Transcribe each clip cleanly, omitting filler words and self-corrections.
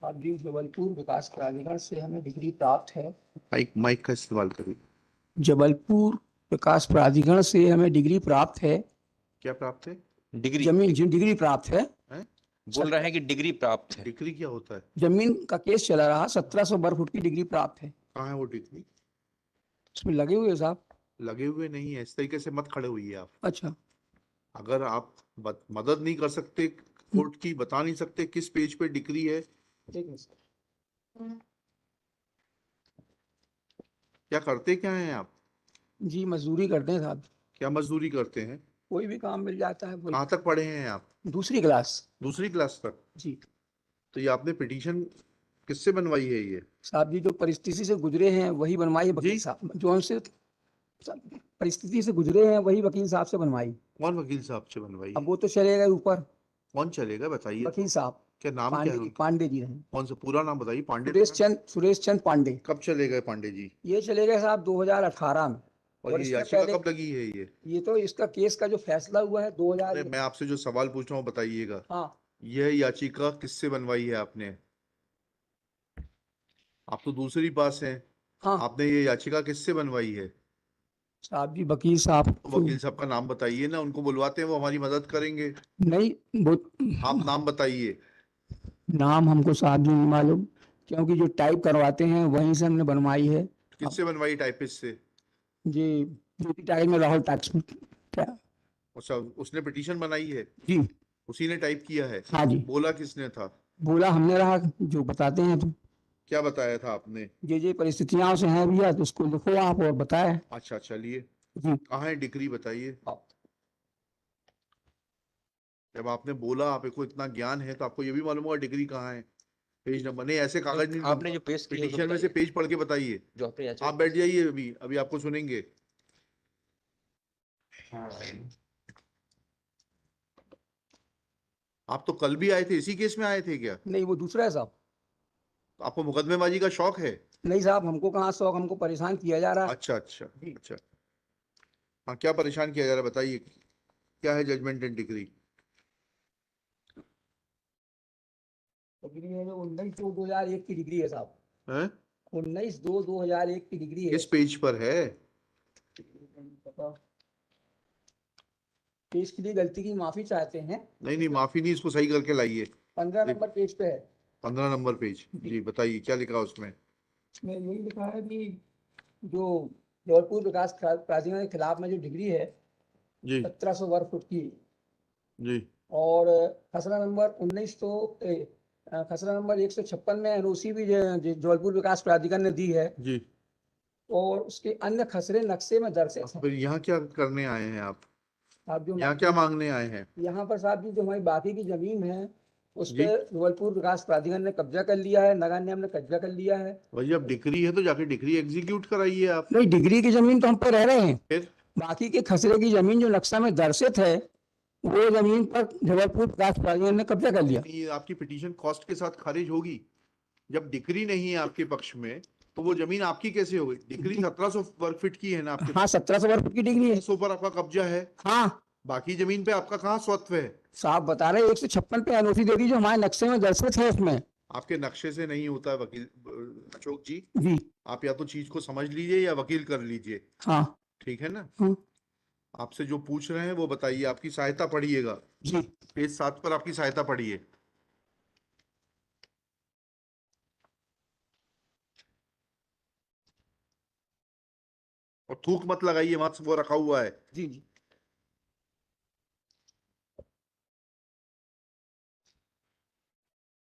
अभी जबलपुर विकास प्राधिकरण से हमें डिग्री प्राप्त है। माइक माइक का इस्तेमाल करिए। जबलपुर विकास प्राधिकरण से हमें डिग्री प्राप्त है। क्या प्राप्त है? डिग्री जमीन डिग्री प्राप्त है। हैं? बोल रहे हैं कि डिग्री प्राप्त है। डिग्री क्या होता है? जमीन का केस चला रहा, 1700 वर्ग फुट की डिग्री प्राप्त है। कहाँ है वो डिग्री? उसमें लगे हुए साहब। लगे हुए नहीं है, इस तरीके से मत खड़े हुई है आप। अच्छा। अगर आप मदद नहीं कर सकते कोर्ट की, बता नहीं सकते किस पेज पे डिग्री है, ठीक है सर। क्या करते क्या हैं आप? जी मजदूरी करते हैं साहब। क्या मजदूरी करते हैं? कोई भी काम मिल जाता है कहाँ तक पढ़े हैं आप? दूसरी क्लास। दूसरी क्लास तक? जी तो ये आपने पिटीशन किससे बनवाई है ये? साहब जी, जो परिस्थिति से गुजरे हैं वही बनवाई है वकील जी? साहब। जो उनसे परिस्थिति से गुजरे हैं वही वकील साहब से बनवाई। कौन वकील साहब से बनवाई अब है? वो तो चले गए ऊपर। कौन चलेगा बताइए वकील तो। साहब क्या नाम क्या है उनका? पांडे जी रहे। कौन सा पूरा नाम बताइए? पांडे सुरेश चंद पांडे। कब चले गए पांडे जी? ये चले गए साहब 2018 में। और ये इससे याचिका पहले कब लगी है ये? ये तो इसका केस का जो फैसला हुआ है 2000। अरे मैं आपसे जो सवाल पूछ रहा हूँ बताइएगा। हाँ यह याचिका किससे बनवाई है आपने? आप तो दूसरी पास हैं। हाँ आपने ये याचिका किससे बनवाई है? साहब जी, वकील साहब। वकील साहब का नाम बताइए ना, उनको बुलवाते हैं, वो हमारी मदद करेंगे। नहीं वो आप नाम बताइए। नाम हमको साहब जी नहीं मालूम, क्योंकि जो टाइप करवाते हैं वहीं से हमने बनवाई है। किससे बनवाई? टाइपिस्ट से? जी ज्योति टाइप में राहुल टैक्स। अच्छा, उसने पिटीशन बनाई है? जी उसी ने टाइप किया है? हाँ जी। बोला किसने था? बोला हमने रहा, जो बताते हैं तो। क्या बताया था आपने? ये परिस्थितियां से हैं भैया, तो उसको लिखो आप और बताए। अच्छा चलिए, जी कहाँ है डिग्री बताइए। जब आपने बोला आपको इतना ज्ञान है तो आपको ये भी मालूम होगा डिग्री कहाँ है। पेज नंबर नहीं, ऐसे कागज नहीं। आपने जो पेश किया पिटीशन में से पेज पढ़ के बताइए। जो आपने आप बैठ जाइए, अभी अभी आपको सुनेंगे। आप तो कल भी आए थे, इसी केस में आए थे क्या? नहीं, वो दूसरा है साहब। तो आपको मुकदमेबाजी का शौक है? नहीं साहब, हमको कहाँ शौक, हमको परेशान किया जा रहा है। अच्छा अच्छा अच्छा। हाँ, क्या परेशान किया जा रहा है बताइए। क्या है जजमेंट एंड डिग्री? डिग्री है जो 19/2/2001 की डिग्री है साहब। है? 19/2/2001 की डिग्री है। किस पेज पर है? पेज के लिए गलती की माफी चाहते हैं। नहीं नहीं, माफी नहीं, इसको सही करके लाइए। 15 नंबर पेज पे है। 15 नंबर पेज जी, बताइए क्या लिखा उसमें। इसमें यही लिखा है कि जो जबलपुर विकास प्राधिकरण के खिलाफ में जो डिग्री है जी 1700 वर्ग फुट की, जी और खसरा नंबर खसरा नंबर 156 में एनओसी भी जबलपुर विकास प्राधिकरण ने दी है। जी। और उसके अन्य खसरे नक्शे में दर्शाए हैं। फिर यहाँ क्या करने आए हैं आप? आप जो यहाँ क्या मांगने आए हैं? यहाँ पर साहब जी, जो हमारी बाकी की जमीन है उस जी पर जबलपुर विकास प्राधिकरण ने कब्जा कर लिया है, नगर निगम ने कब्जा कर लिया है। भाई, अब डिग्री है तो जाके डिग्री एग्जीक्यूट कराइए आप। नहीं, डिग्री की जमीन तो हम पे रह रहे हैं। फिर बाकी के खसरे की जमीन जो नक्शा में दर्शित है, वो जमीन पर जबलपुर विकास प्राधिकरण ने कब्जा कर लिया। ये आपकी पिटीशन कॉस्ट के साथ खारिज होगी। जब डिग्री नहीं है आपके पक्ष में तो वो जमीन आपकी कैसे होगी? डिग्री 1700 वर्ग फीट की है ना आपके? हाँ, 1700 वर्ग फुट की डिग्री है। 100 पर आपका कब्जा है। हाँ बाकी जमीन पे आपका कहाँ स्वत्व है? साहब बता रहे 156 पे एनओसी दे दी, जो हमारे नक्शे में दर्शित है उसमें। आपके नक्शे से नहीं होता है वकील अशोक जी। जी आप या तो चीज को समझ लीजिए या वकील कर लीजिए। हाँ ठीक है ना? हाँ आपसे जो पूछ रहे हैं वो बताइए, आपकी सहायता पढ़िएगा। जी। पेज 7 पर आपकी सहायता पढ़िए। और थूक मत लगाइए, वहां वो रखा हुआ है। जी जी।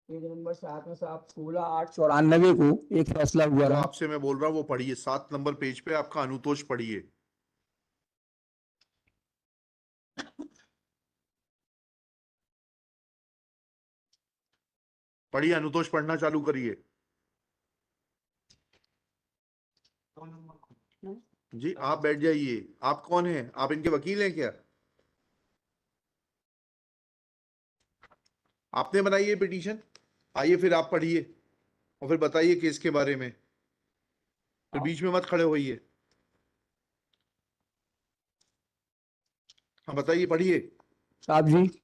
पेज नंबर 7 में साहब 16/8/94 को एक फैसला हुआ जो रहा। आपसे मैं बोल रहा हूँ वो पढ़िए, 7 नंबर पेज पे आपका अनुतोष पढ़िए। पढ़िए, अनुतोष पढ़ना चालू करिए। जी आप बैठ जाइए। आप कौन हैं? आप इनके वकील हैं क्या? आपने बनाई है पिटीशन? आइए फिर आप पढ़िए और फिर बताइए केस के बारे में। फिर बीच में मत खड़े होइए। हाँ बताइए, पढ़िए। साहब जी,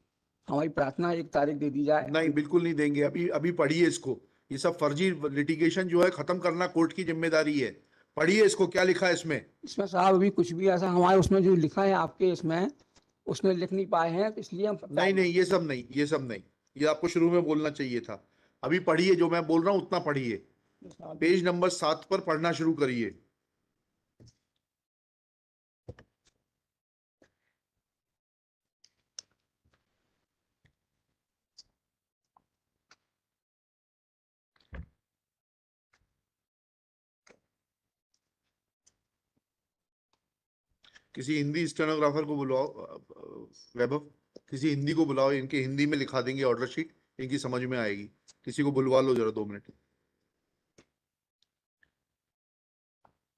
हमारी प्रार्थना 1 तारीख दे दी जाए। नहीं बिल्कुल नहीं देंगे, अभी अभी पढ़िए इसको। ये सब फर्जी लिटिगेशन जो है खत्म करना कोर्ट की जिम्मेदारी है। पढ़िए इसको, क्या लिखा है इसमें। इसमें साहब अभी कुछ भी ऐसा हमारे उसमें जो लिखा है आपके इसमें उसमें लिख नहीं पाए हैं, तो इसलिए हम नहीं नहीं, ये सब नहीं, ये सब नहीं, ये आपको शुरू में बोलना चाहिए था। अभी पढ़िए, जो मैं बोल रहा हूँ उतना पढ़िए। पेज नंबर 7 पर पढ़ना शुरू करिए। किसी हिंदी स्टेनोग्राफर को बुलाओ, वैभव, किसी हिंदी को बुलाओ, इनके हिंदी में लिखा देंगे ऑर्डर शीट, इनकी समझ में आएगी। किसी को बुलवा लो जरा, 2 मिनट।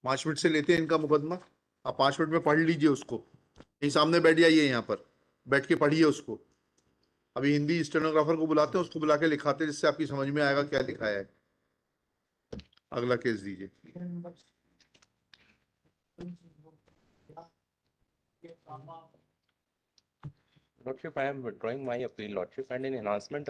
5 मिनट से लेते हैं इनका मुकदमा। आप 5 मिनट में पढ़ लीजिए उसको, यही सामने बैठ जाइए, यहाँ पर बैठ के पढ़िए उसको। अभी हिंदी स्टेनोग्राफर को बुलाते हैं, उसको बुला के लिखाते हैं, जिससे आपकी समझ में आएगा क्या लिखा है। अगला केस दीजिए। Lordship, I am withdrawing my appeal, Lordship, and in enhancement of